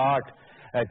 8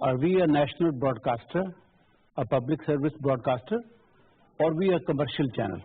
Are we a national broadcaster, a public service broadcaster, or we a commercial channel?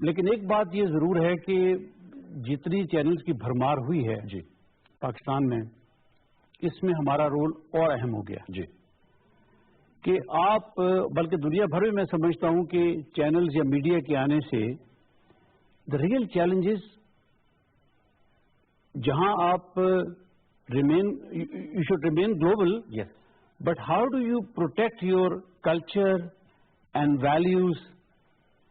لیکن ایک بات یہ ضرور ہے کہ جتنی چینلز کی بھرمار ہوئی ہے جی پاکستان میں، اس میں ہمارا رول اور اہم ہو گیا جی کہ آپ بلکہ دنیا بھر میں سمجھتا ہوں کہ چینلز یا میڈیا کے آنے سے دا ریئل چیلنجز جہاں آپ you should remain global, yes but how do you protect your culture and values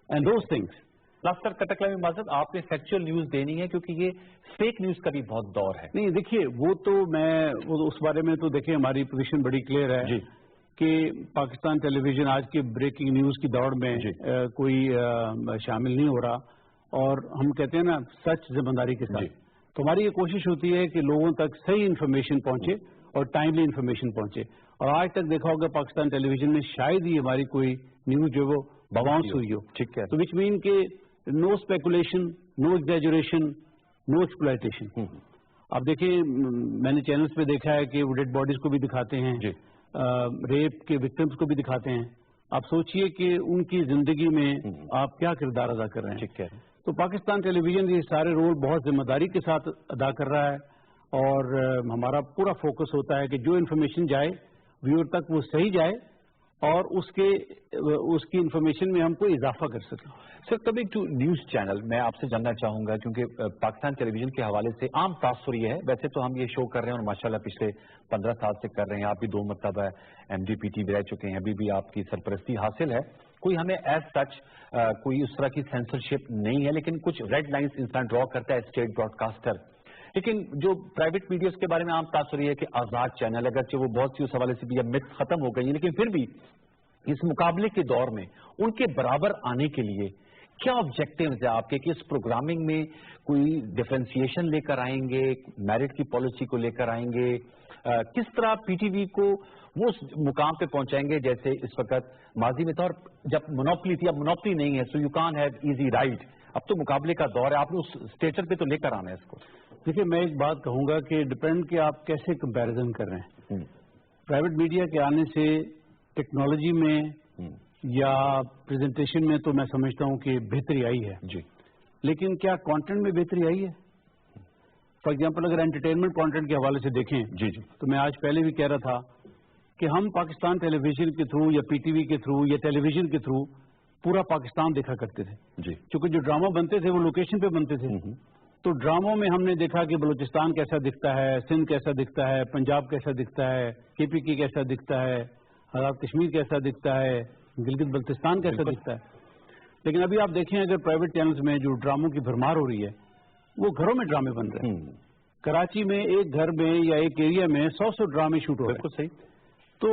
and those things. Doctor کٹکلا میں معذرت، آپ نے فیکچوئل نیوز دینی ہے کیونکہ یہ فیک نیوز کا بھی بہت دور ہے. نہیں دیکھیے وہ تو اس بارے میں تو دیکھیں ہماری پوزیشن بڑی کلیئر ہے جی کہ پاکستان ٹیلی ویژن آج کے بریکنگ نیوز کی دوڑ میں کوئی شامل نہیں ہو رہا، اور ہم کہتے ہیں نا سچ ذمہ داری کے ساتھ. تو ہماری یہ کوشش ہوتی ہے کہ لوگوں تک صحیح انفارمیشن پہنچے اور ٹائملی انفارمیشن پہنچے. اور آج تک دیکھا ہوگا پاکستان ٹیلی ویژن میں شاید ہی ہماری کوئی نیوز جو وہ باؤنس ہوئی ہو. ٹھیک ہے. تو وچ مین کہ نو اسپیکولیشن، نو ایگزیجریشن، نو ایکسپلائٹیشن. آپ دیکھیں میں نے چینلز پہ دیکھا ہے کہ وہ ڈیڈ باڈیز کو بھی دکھاتے ہیں، ریپ کے وکٹمز کو بھی دکھاتے ہیں. آپ سوچئے کہ ان کی زندگی میں آپ کیا کردار ادا کر رہے ہیں. ٹھیک ہے. تو پاکستان ٹیلی ویژن یہ سارے رول بہت ذمہ داری کے ساتھ ادا کر رہا ہے، اور ہمارا پورا فوکس ہوتا ہے کہ جو انفارمیشن جائے ویور تک وہ صحیح جائے اور اس کی انفارمیشن میں ہم کو اضافہ کر سکیں. سر کبھی ٹو نیوز چینل میں آپ سے جاننا چاہوں گا، کیونکہ پاکستان ٹیلی ویژن کے حوالے سے عام تاثر یہ ہے، ویسے تو ہم یہ شو کر رہے ہیں اور ماشاءاللہ پچھلے 15 سال سے کر رہے ہیں، آپ بھی 2 مرتبہ MDPT بھی رہ چکے ہیں، ابھی بھی آپ کی سرپرستی حاصل ہے. کوئی ہمیں ایز سچ کوئی اس طرح کی سینسرشپ نہیں ہے، لیکن کچھ ریڈ لائنز انسان ڈرا کرتا ہے اسٹیٹ براڈ کاسٹر. لیکن جو پرائیویٹ میڈیاز کے بارے میں عام تاثر یہ ہے کہ آزاد چینل، اگرچہ وہ بہت سی اس حوالے سے بھی اب مت ختم ہو گئی ہے، لیکن پھر بھی اس مقابلے کے دور میں ان کے برابر آنے کے لیے کیا آبجیکٹیوز ہیں آپ کے، کہ اس پروگرامنگ میں کوئی ڈفرینسیشن لے کر آئیں گے، میرٹ کی پالیسی کو لے کر آئیں گے، کس طرح پی ٹی وی کو وہ مقام پہ پہنچائیں گے جیسے اس وقت ماضی میں تھا، اور جب منوپلی تھی، اب منوپلی نہیں ہے، سو یو کان ہیو ایزی رائٹ. اب تو مقابلے کا دور ہے، آپ نے اس اسٹیچر پہ تو لے کر آنا ہے اس کو. دیکھیے میں ایک بات کہوں گا کہ ڈپینڈ کہ آپ کیسے کمپیریزن کر رہے ہیں. پرائیویٹ میڈیا کے آنے سے ٹیکنالوجی میں یا پریزنٹیشن میں تو میں سمجھتا ہوں کہ بہتری آئی ہے جی، لیکن کیا کانٹینٹ میں بہتری آئی ہے؟ فار ایگزامپل اگر انٹرٹینمنٹ کانٹینٹ کے حوالے سے دیکھیں جی تو میں آج پہلے بھی کہہ رہا تھا کہ ہم پاکستان ٹیلی ویژن کے تھرو یا پی ٹی وی کے تھرو یا ٹیلی ویژن کے تھرو پورا پاکستان دیکھا کرتے تھے. جی، چونکہ جو ڈرامہ بنتے تھے وہ لوکیشن پہ بنتے تھے، تو ڈراموں میں ہم نے دیکھا کہ بلوچستان کیسا دکھتا ہے، سندھ کیسا دکھتا ہے، پنجاب کیسا دکھتا ہے، KPK کیسا دکھتا ہے، آزاد کشمیر کیسا دکھتا ہے، گلگت بلتستان کیسا دکھتا ہے. لیکن ابھی آپ دیکھیں اگر پرائیویٹ چینلز میں جو ڈراموں کی بھرمار ہو رہی ہے وہ گھروں میں ڈرامے بن رہے ہیں. کراچی میں ایک گھر میں یا ایک ایریا میں 100 ڈرامے شوٹ ہو رہے ہیں. بالکل صحیح. تو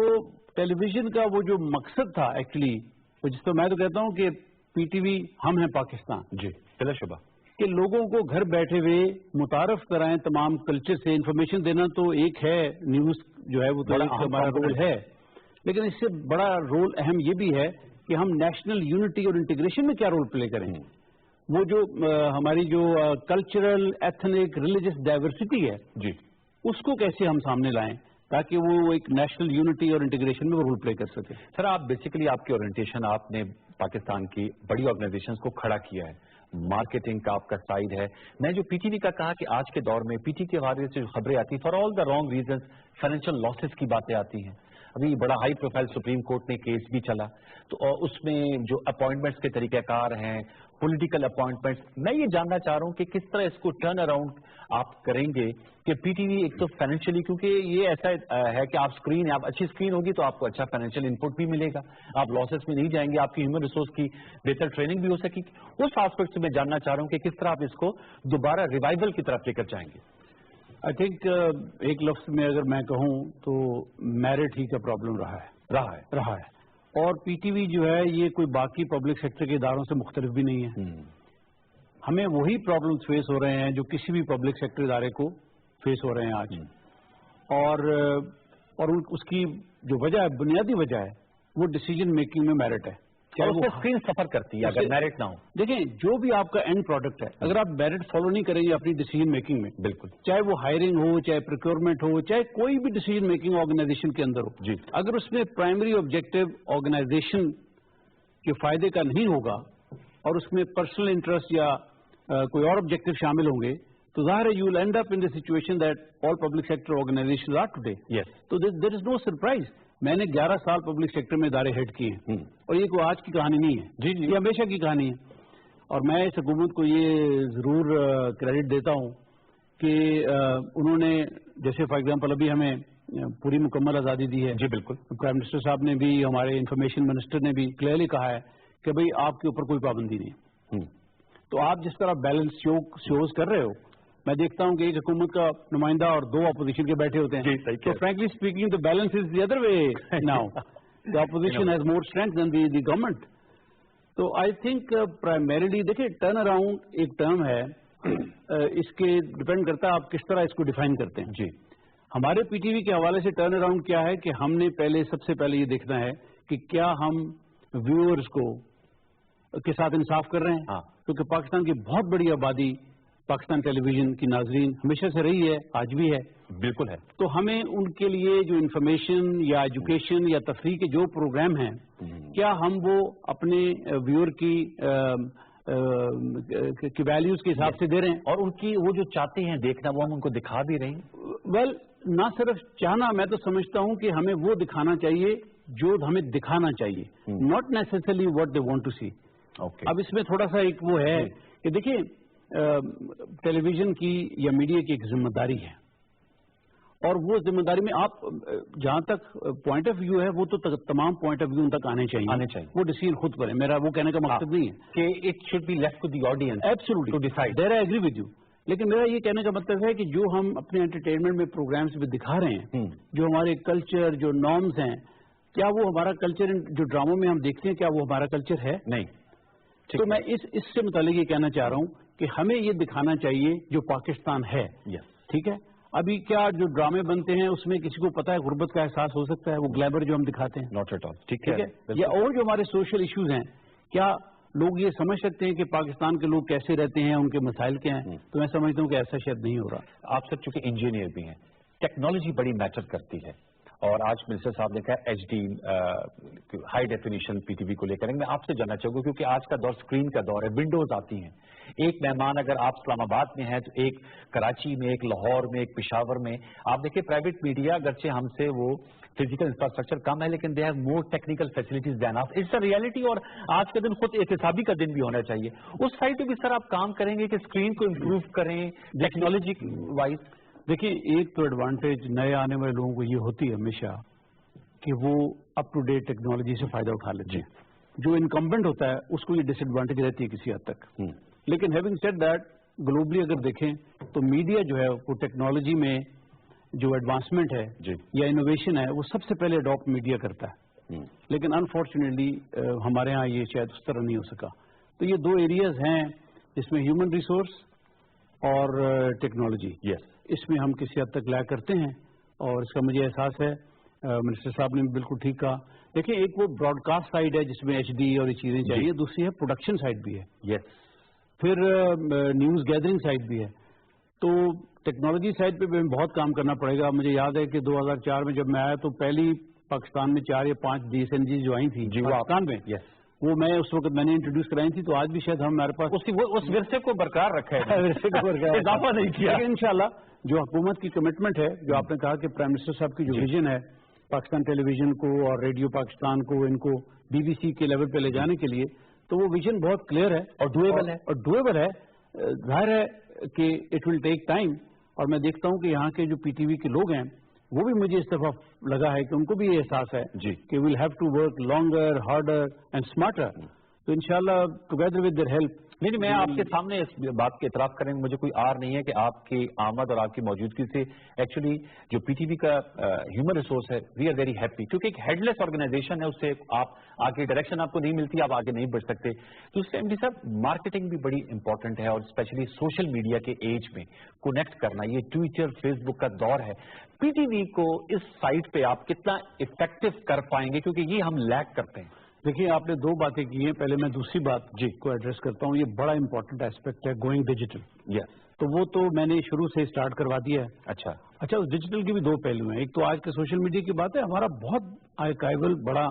ٹیلی ویژن کا وہ جو مقصد تھا ایکچولی، جس کو میں تو کہتا ہوں کہ پی ٹی وی ہم ہیں پاکستان، جی بلا شبہ، کہ لوگوں کو گھر بیٹھے ہوئے متعارف کرائیں تمام کلچر سے. انفارمیشن دینا تو ایک ہے، نیوز جو ہے وہ تو ہمارا رول ہے، لیکن اس سے بڑا رول اہم یہ بھی ہے کہ ہم نیشنل یونٹی اور انٹیگریشن میں کیا رول پلے کریں. وہ جو ہماری جو کلچرل ایتھنک ریلیجس ڈائیورسٹی ہے جی، اس کو کیسے ہم سامنے لائیں تاکہ وہ ایک نیشنل یونٹی اور انٹیگریشن میں رول پلے کر سکے. سر آپ بیسیکلی آپ کی اورینٹیشن، آپ نے پاکستان کی بڑی آرگنائزیشنز کو کھڑا کیا ہے، مارکیٹنگ کا آپ کا سائڈ ہے. میں جو پی ٹی وی کا کہا کہ آج کے دور میں پی ٹی کے حوالے سے جو خبریں آتی ہیں for all the wrong reasons, financial losses کی باتیں آتی ہیں. ابھی بڑا ہائی پروفائل سپریم کورٹ میں کیس بھی چلا، تو اس میں جو اپوائنٹمنٹس کے طریقہ کار ہیں، پولیٹیکل اپوائنٹمنٹس، میں یہ جاننا چاہ رہا ہوں کہ کس طرح اس کو ٹرن اراؤنڈ آپ کریں گے کہ پی ٹی وی ایک تو فائنینشلی، کیونکہ یہ ایسا ہے کہ آپ اسکرین، آپ اچھی اسکرین ہوگی تو آپ کو اچھا فائنینشیل انپٹ بھی ملے گا، آپ لاسز میں نہیں جائیں گے، آپ کی ہیومن ریسورس کی بہتر ٹریننگ بھی ہو سکے گی. اس آسپیکٹ سے میں جاننا چاہ رہا ہوں کہ کس طرح آپ اس کو دوبارہ ریوائول کی طرف لے کر جائیں گے. آئی تھنک ایک لفظ میں اگر میں کہوں تو میرٹ ہی کا پرابلم رہا ہے. اور پی ٹی وی جو ہے یہ کوئی باقی پبلک سیکٹر کے اداروں سے مختلف بھی نہیں ہے. ہمیں وہی پرابلمز فیس ہو رہے ہیں جو کسی بھی پبلک سیکٹر ادارے کو فیس ہو رہے ہیں آج. اور اس کی جو وجہ ہے، بنیادی وجہ ہے، وہ ڈیسیجن میکنگ میں میرٹ ہے. اور اس سے اسکرین سفر کرتی ہے اگر میرٹ نہ ہو. دیکھیں جو بھی آپ کا اینڈ پروڈکٹ ہے، اگر آپ میرٹ فالو نہیں کریں گے اپنی ڈیسیجن میکنگ میں، بالکل، چاہے وہ ہائرنگ ہو، چاہے پروکیورمنٹ ہو، چاہے کوئی بھی ڈیسیجن میکنگ آرگنائزیشن کے اندر ہو، جی، اگر اس میں پرائمری آبجیکٹو آرگنائزیشن کے فائدے کا نہیں ہوگا اور اس میں پرسنل انٹرسٹ یا کوئی اور آبجیکٹو شامل ہوں گے تو ظاہر ہے you will end up in the situation that all public sector organization are today. تو دیر از نو سرپرائز. میں نے 11 سال پبلک سیکٹر میں ادارے ہیڈ کیے ہیں اور یہ کوئی آج کی کہانی نہیں ہے. یہ ہمیشہ کی کہانی ہے. اور میں اس حکومت کو یہ ضرور کریڈٹ دیتا ہوں کہ انہوں نے جیسے فار ایگزامپل ابھی ہمیں پوری مکمل آزادی دی ہے. جی بالکل. پرائم منسٹر صاحب نے بھی, ہمارے انفارمیشن منسٹر نے بھی کلیئرلی کہا ہے کہ بھئی آپ کے اوپر کوئی پابندی نہیں. تو آپ جس طرح بیلنس شوز کر رہے ہو, میں دیکھتا ہوں کہ ایک حکومت کا نمائندہ اور 2 اپوزیشن کے بیٹھے ہوتے ہیں. تو frankly speaking the balance is the other way now. The opposition has more strength than the government. تو آئی تھنک پرائمریلی دیکھیں ٹرن اراؤنڈ ایک ٹرم ہے, اس کے ڈپینڈ کرتا ہے آپ کس طرح اس کو ڈیفائن کرتے ہیں. جی ہمارے پی ٹی وی کے حوالے سے ٹرن اراؤنڈ کیا ہے کہ ہم نے سب سے پہلے یہ دیکھنا ہے کہ کیا ہم ویورز کو کے ساتھ انصاف کر رہے ہیں. کیونکہ پاکستان کی بہت بڑی آبادی پاکستان ٹیلی ویژن کی ناظرین ہمیشہ سے رہی ہے, آج بھی ہے. بالکل ہے. تو ہمیں ان کے لیے جو انفارمیشن یا ایجوکیشن یا تفریح کے جو پروگرام ہیں کیا ہم وہ اپنے ویور کی ویلیوز کے حساب سے دے رہے ہیں, اور ان کی وہ جو چاہتے ہیں دیکھنا وہ ہم ان کو دکھا بھی رہے ہیں. ویل نہ صرف چاہنا, میں تو سمجھتا ہوں کہ ہمیں وہ دکھانا چاہیے جو ہمیں دکھانا چاہیے, not necessarily what they want to see. اب اس میں تھوڑا سا ایک وہ ہے کہ دیکھیں ٹیلی ویژن کی یا میڈیا کی ایک ذمہ داری ہے, اور وہ ذمہ داری میں آپ جہاں تک پوائنٹ آف ویو ہے وہ تو تمام پوائنٹ آف ویو ان تک آنے چاہیے. وہ ڈیسیژن خود کریں, میرا وہ کہنے کا مقصد نہیں ہے کہ it should be left to the audience absolutely to decide. There I agree with you. لیکن میرا یہ کہنے کا مطلب ہے کہ جو ہم اپنے انٹرٹینمنٹ میں پروگرامس میں دکھا رہے ہیں, جو ہمارے کلچر جو نارمز ہیں, کیا وہ ہمارا کلچر جو ڈراموں میں ہم دیکھتے ہیں کیا وہ ہمارا کلچر ہے؟ نہیں. تو میں اس سے متعلق یہ کہنا چاہ رہا ہوں کہ ہمیں یہ دکھانا چاہیے جو پاکستان ہے. ٹھیک ہے. ابھی کیا جو ڈرامے بنتے ہیں اس میں کسی کو پتا ہے غربت کا احساس ہو سکتا ہے, وہ گلیبر جو ہم دکھاتے ہیں؟ Not at all. ٹھیک ہے. یا اور جو ہمارے سوشل ایشوز ہیں, کیا لوگ یہ سمجھ سکتے ہیں کہ پاکستان کے لوگ کیسے رہتے ہیں, ان کے مسائل کیا ہیں؟ تو میں سمجھتا ہوں کہ ایسا شاید نہیں ہو رہا. آپ سب چونکہ انجینئر بھی ہیں, ٹیکنالوجی بڑی میٹر کرتی ہے, اور آج منسٹر صاحب نے کہا H D high definition P T V کو لے کر. میں آپ سے جاننا چاہوں گا کیونکہ آج کا دور اسکرین کا دور ہے, ونڈوز آتی ہیں. ایک مہمان اگر آپ اسلام آباد میں ہیں تو ایک کراچی میں, ایک لاہور میں, ایک پشاور میں. آپ دیکھیں پرائیویٹ میڈیا اگرچہ ہم سے وہ فزیکل انفراسٹرکچر کم ہے لیکن they have more technical facilities than us. It's a reality, اور آج کا دن خود احتسابی کا دن بھی ہونا چاہیے. اس سائڈ پہ بھی سر آپ کام کریں گے کہ اسکرین کو امپروو کریں ٹیکنالوجی وائز؟ دیکھیے ایک تو ایڈوانٹیج نئے آنے والے لوگوں کو یہ ہوتی ہے ہمیشہ کہ وہ اپ ٹو ڈیٹ ٹیکنالوجی سے فائدہ اٹھا لیتے ہیں. جو انکمبنٹ ہوتا ہے اس کو یہ ڈس ایڈوانٹیج رہتی ہے کسی حد تک. لیکن ہیونگ سیڈ دیٹ, گلوبلی اگر دیکھیں تو میڈیا جو ہے وہ ٹیکنالوجی میں جو ایڈوانسمنٹ ہے یا انوویشن ہے وہ سب سے پہلے اڈاپٹ میڈیا کرتا ہے. لیکن انفارچونیٹلی ہمارے ہاں یہ شاید اس طرح نہیں ہو سکا. تو یہ 2 ایریاز ہیں جس میں ہیومن ریسورس اور ٹیکنالوجی, اس میں ہم کسی حد تک لیک کرتے ہیں, اور اس کا مجھے احساس ہے. منسٹر صاحب نے بالکل ٹھیک کہا. دیکھیں ایک وہ براڈ کاسٹ سائڈ ہے جس میں ایچ ڈی اور یہ چیزیں چاہیے, دوسری ہے پروڈکشن سائڈ بھی ہے, پھر نیوز گیدرنگ سائڈ بھی ہے. تو ٹیکنالوجی سائڈ پہ بھی بہت کام کرنا پڑے گا. مجھے یاد ہے کہ 2004 میں جب میں آیا تو پہلی پاکستان میں 4 یا 5 DSNG جو آئی تھیں پاکستان میں, وہ میں اس وقت میں نے انٹروڈیوس کرائی تھی. تو آج بھی شاید ہمارے پاس اس ورثے کو برقرار رکھا ہے, اضافہ نہیں کیا. لیکن انشاءاللہ جو حکومت کی کمٹمنٹ ہے, جو آپ نے کہا کہ پرائم منسٹر صاحب کی جو ویژن ہے پاکستان ٹیلی ویژن کو اور ریڈیو پاکستان کو, ان کو BBC کے لیول پہ لے جانے کے لیے, تو وہ ویژن بہت کلیئر ہے اور ڈویبل ہے. ظاہر ہے کہ اٹ ول ٹیک ٹائم, اور میں دیکھتا ہوں کہ یہاں کے جو پی ٹی وی کے لوگ ہیں وہ بھی مجھے اس دفعہ لگا ہے کہ ان کو بھی یہ احساس ہے کہ we'll have to work longer, harder and smarter. تو انشاءاللہ ٹوگیدر ود دیئر ہیلپ. نہیں, میں آپ کے سامنے اس بات کے اعتراف کرنے میں مجھے کوئی آر نہیں ہے کہ آپ کی آمد اور آپ کی موجودگی سے ایکچولی جو پی ٹی وی کا ہیومن ریسورس ہے, وی آر ویری ہیپی. کیونکہ ایک ہیڈ لیس آرگنائزیشن ہے, اس سے آپ آگے ڈائریکشن آپ کو نہیں ملتی, آپ آگے نہیں بڑھ سکتے. دوسرے ایم ڈی صاحب, مارکیٹنگ بھی بڑی امپورٹنٹ ہے, اور اسپیشلی سوشل میڈیا کے ایج میں کنیکٹ کرنا, یہ ٹویٹر فیس بک کا دور ہے. پی ٹی وی کو اس سائٹ پہ آپ کتنا افیکٹو کر پائیں گے, کیونکہ یہ ہم لیک کرتے ہیں. دیکھیے آپ نے 2 باتیں کی ہیں, پہلے میں دوسری بات کو ایڈریس کرتا ہوں. یہ بڑا امپورٹنٹ ایسپیکٹ ہے گوئنگ ڈیجیٹل. تو وہ تو میں نے شروع سے اسٹارٹ کروا دیا ہے. اچھا, اس ڈیجیٹل کے بھی 2 پہلو ہیں. ایک تو آج کے سوشل میڈیا کی بات ہے, ہمارا بہت آرکائیول بڑا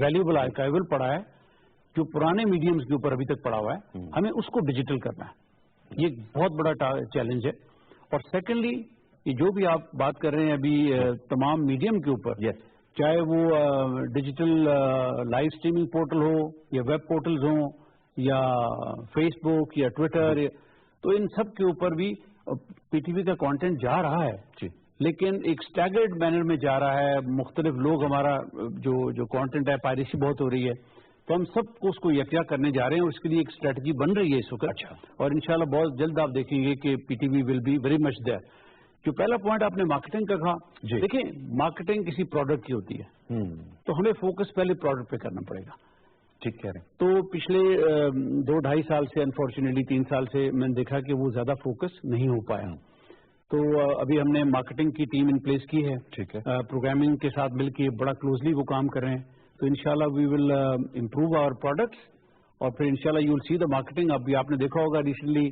ویلیوبل آرکائیول پڑا ہے جو پرانے میڈیمز کے اوپر ابھی تک پڑا ہوا ہے ہمیں اس کو ڈیجیٹل کرنا ہے. یہ بہت بڑا چیلنج ہے. اور سیکنڈلی یہ جو بھی آپ بات کر رہے ہیں ابھی تمام میڈیم کے اوپر, چاہے وہ ڈیجیٹل لائیو اسٹریمنگ پورٹل ہو یا ویب پورٹلز ہوں یا فیس بک یا ٹویٹر, تو ان سب کے اوپر بھی پی ٹی وی کا کانٹینٹ جا رہا ہے, لیکن ایک اسٹیگرڈ مینر میں جا رہا ہے. مختلف لوگ ہمارا جو کانٹینٹ ہے پائریسی بہت ہو رہی ہے, تو ہم سب کو اس کو یکجا کرنے جا رہے ہیں, اور اس کے لیے ایک اسٹریٹجی بن رہی ہے اس وقت. اور انشاءاللہ بہت جلد آپ دیکھیں گے کہ P T V will be very much there. جو پہلا پوائنٹ آپ نے مارکیٹنگ کا کہا, دیکھیں مارکیٹنگ کسی پروڈکٹ کی ہوتی ہے, تو ہمیں فوکس پہلے پروڈکٹ پہ کرنا پڑے گا. ٹھیک کہہ رہے ہیں. تو پچھلے 2-2.5 سال سے انفارچونیٹلی 3 سال سے میں نے دیکھا کہ وہ زیادہ فوکس نہیں ہو پایا. تو ابھی ہم نے مارکیٹنگ کی ٹیم ان پلیس کی ہے. ٹھیک ہے. پروگرامنگ کے ساتھ مل کے بڑا کلوزلی وہ کام کر رہے ہیں. تو انشاءاللہ وی ول امپروو آور پروڈکٹس, اور پھر انشاءاللہ you will C the marketing. ابھی آپ نے دیکھا ہوگا ریسنٹلی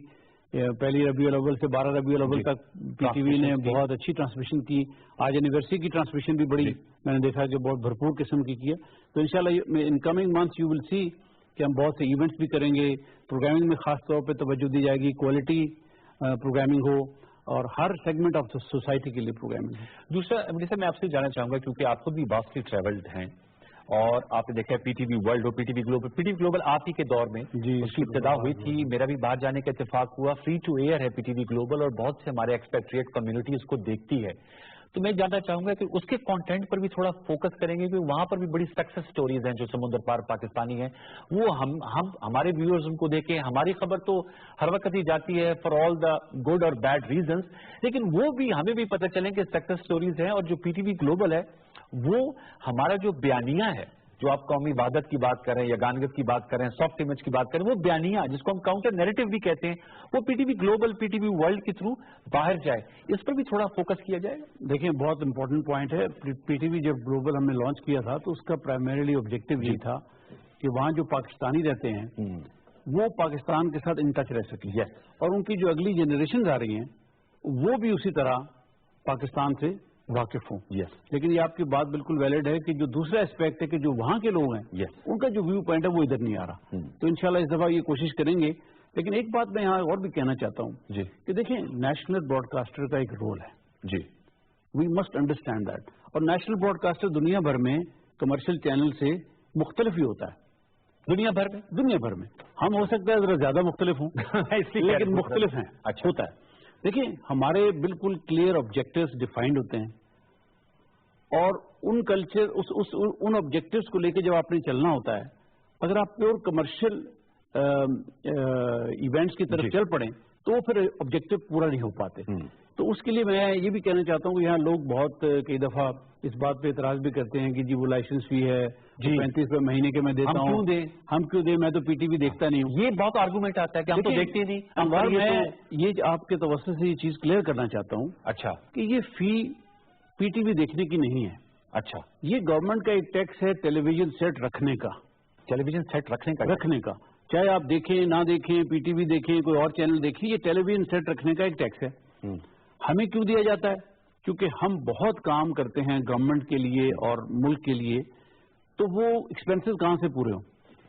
پہلی ربیع الاول سے 12 ربیع الاول تک پی ٹی وی نے بہت اچھی ٹرانسمیشن کی. آج اینیورسری کی ٹرانسمیشن بھی بڑی میں نے دیکھا کہ بہت بھرپور قسم کی ہے. تو انشاءاللہ in coming months you will see کہ ہم بہت سے ایونٹس بھی کریں گے. پروگرامنگ میں خاص طور پہ توجہ دی جائے گی, کوالٹی پروگرامنگ ہو اور ہر سیگمنٹ آف سوسائٹی کے لیے پروگرامنگ ہے. دوسرا جیسے میں آپ سے جاننا چاہوں گا, کیونکہ آپ خود بھی واسٹلی ٹریولڈ ہیں اور آپ نے دیکھا ہے پی ٹی وی ورلڈ ہو, پی ٹی وی گلوبل آپ ہی کے دور میں اس کی ابتدا ہوئی تھی. میرا بھی باہر جانے کا اتفاق ہوا. فری ٹو ایئر ہے پی ٹی وی گلوبل, اور بہت سے ہمارے ایکسپیکٹریٹ کمیونٹی اس کو دیکھتی ہے. تو میں جاننا چاہوں گا کہ اس کے کانٹینٹ پر بھی تھوڑا فوکس کریں گے, کیونکہ وہاں پر بھی بڑی سکسیس سٹوریز ہیں جو سمندر پار پاکستانی ہیں. وہ ہم ہمارے ویورز ان کو دیکھیں. ہماری خبر تو ہر وقت ہی جاتی ہے فار آل دا گڈ اور بیڈ ریزنز, لیکن وہ بھی ہمیں بھی پتہ چلیں کہ سکسیس سٹوریز ہیں. اور جو پی ٹی وی گلوبل ہے وہ ہمارا جو بیانیہ ہے, جو آپ قومی وحدت کی بات کریں یا گانگت کی بات کریں, سافٹ امیج کی بات کریں, وہ بیانیہ جس کو ہم کاؤنٹر نیریٹو بھی کہتے ہیں, وہ پی ٹی وی گلوبل پی ٹی وی ورلڈ کے تھرو باہر جائے. اس پر بھی تھوڑا فوکس کیا جائے. دیکھیں بہت امپورٹنٹ پوائنٹ ہے. پی ٹی وی جب گلوبل ہم نے لانچ کیا تھا تو اس کا پرائمریلی آبجیکٹو یہ تھا کہ وہاں جو پاکستانی رہتے ہیں وہ پاکستان کے ساتھ ان ٹچ رہ سکیں, اور ان کی جو اگلی جنریشنز آ رہی ہیں وہ بھی اسی طرح پاکستان سے واقف ہوں. لیکن یہ آپ کی بات بالکل ویلڈ ہے کہ جو دوسرا اسپیکٹ ہے کہ جو وہاں کے لوگ ہیں ان کا جو ویو پوائنٹ ہے وہ ادھر نہیں آ رہا. تو انشاءاللہ اس دفعہ یہ کوشش کریں گے. لیکن ایک بات میں یہاں اور بھی کہنا چاہتا ہوں کہ دیکھیں نیشنل براڈ کاسٹر کا ایک رول ہے. We must understand that. اور نیشنل براڈ کاسٹر دنیا بھر میں کمرشل چینل سے مختلف ہی ہوتا ہے. دنیا بھر میں ہم ہو سکتا ہے ذرا زیادہ مختلف ہوں لیکن مختلف ہیں. ہوتا ہے. دیکھیں ہمارے بالکل کلیئر آبجیکٹوز ڈیفائنڈ ہوتے ہیں, اور ان کلچر ان آبجیکٹوز کو لے کے جب آپ نے چلنا ہوتا ہے, اگر آپ پیور کمرشل ایونٹس کی طرف چل پڑیں تو وہ پھر آبجیکٹو پورا نہیں ہو پاتے. تو اس کے لیے میں یہ بھی کہنا چاہتا ہوں کہ یہاں لوگ بہت کئی دفعہ اس بات پہ اعتراض بھی کرتے ہیں کہ جی وہ لائسنس فی ہے 35 روپے مہینے کے میں دیتا ہوں, ہم کیوں دیں, میں تو پی ٹی وی دیکھتا نہیں ہوں. یہ بہت آرگومنٹ آتا ہے کہ ہم تو دیکھتے نہیں. میں یہ آپ کے توسط سے یہ چیز کلیئر کرنا چاہتا ہوں اچھا کہ یہ فی پی ٹی وی دیکھنے کی نہیں ہے. اچھا, یہ گورنمنٹ کا ایک ٹیکس ہے ٹیلی ویژن سیٹ رکھنے کا. چاہے آپ دیکھیں نہ دیکھیں, پی ٹی وی دیکھیں, کوئی اور چینل دیکھیں, یہ ٹیلی ویژن سیٹ رکھنے کا ایک ٹیکس ہے. ہمیں کیوں دیا جاتا ہے؟ کیونکہ ہم بہت کام کرتے ہیں گورنمنٹ کے لیے اور ملک کے لیے, تو وہ ایکسپینسز کہاں سے پورے ہوں؟